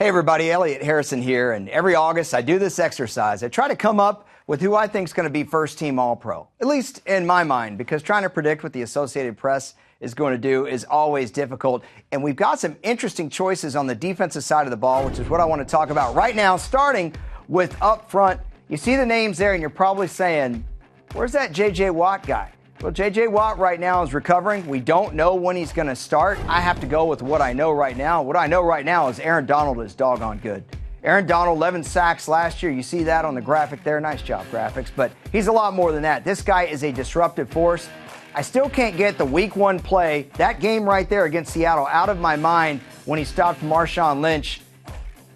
Hey everybody, Elliot Harrison here, and every August I do this exercise. I try to come up with who I think is going to be first team All-Pro, at least in my mind, because trying to predict what the Associated Press is going to do is always difficult. And we've got some interesting choices on the defensive side of the ball, which is what I want to talk about right now, starting with up front. You see the names there, and you're probably saying, where's that J.J. Watt guy? Well, J.J. Watt right now is recovering. We don't know when he's going to start. I have to go with what I know right now. What I know right now is Aaron Donald is doggone good. Aaron Donald, 11 sacks last year. You see that on the graphic there. Nice job, graphics. But he's a lot more than that. This guy is a disruptive force. I still can't get the week one play, that game right there against Seattle, out of my mind when he stopped Marshawn Lynch.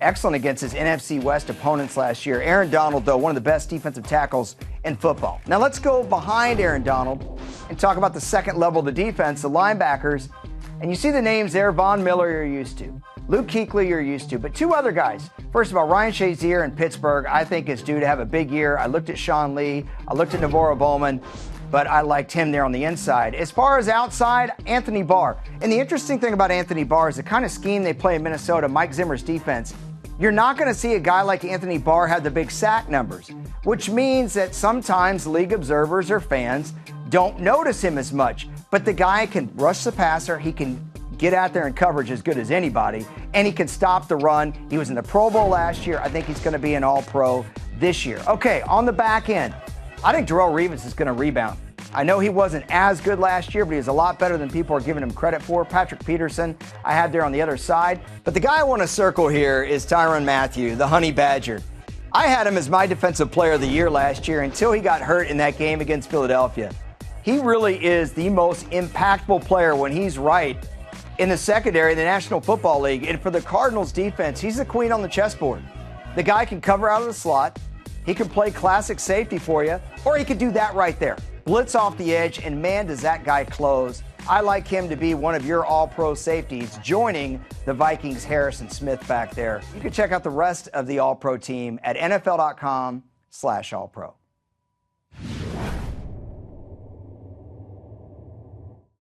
Excellent against his NFC West opponents last year. Aaron Donald, though, one of the best defensive tackles in football. Now let's go behind Aaron Donald and talk about the second level of the defense, the linebackers. And you see the names there, Von Miller you're used to. Luke Kuechly you're used to. But two other guys. First of all, Ryan Shazier in Pittsburgh, I think is due to have a big year. I looked at Sean Lee. I looked at Navarro Bowman. But I liked him there on the inside. As far as outside, Anthony Barr. And the interesting thing about Anthony Barr is the kind of scheme they play in Minnesota, Mike Zimmer's defense. You're not going to see a guy like Anthony Barr have the big sack numbers, which means that sometimes league observers or fans don't notice him as much. But the guy can rush the passer, he can get out there in coverage as good as anybody, and he can stop the run. He was in the Pro Bowl last year. I think he's going to be an All-Pro this year. Okay, on the back end, I think Darrelle Revis is going to rebound. I know he wasn't as good last year, but he's a lot better than people are giving him credit for. Patrick Peterson, I had there on the other side. But the guy I want to circle here is Tyrann Mathieu, the Honey Badger. I had him as my Defensive Player of the Year last year until he got hurt in that game against Philadelphia. He really is the most impactful player when he's right in the secondary of the National Football League. And for the Cardinals defense, he's the queen on the chessboard. The guy can cover out of the slot. He can play classic safety for you, or he could do that right there. Blitz off the edge, and man, does that guy close. I like him to be one of your all-pro safeties, joining the Vikings' Harrison Smith back there. You can check out the rest of the all-pro team at NFL.com/all-pro.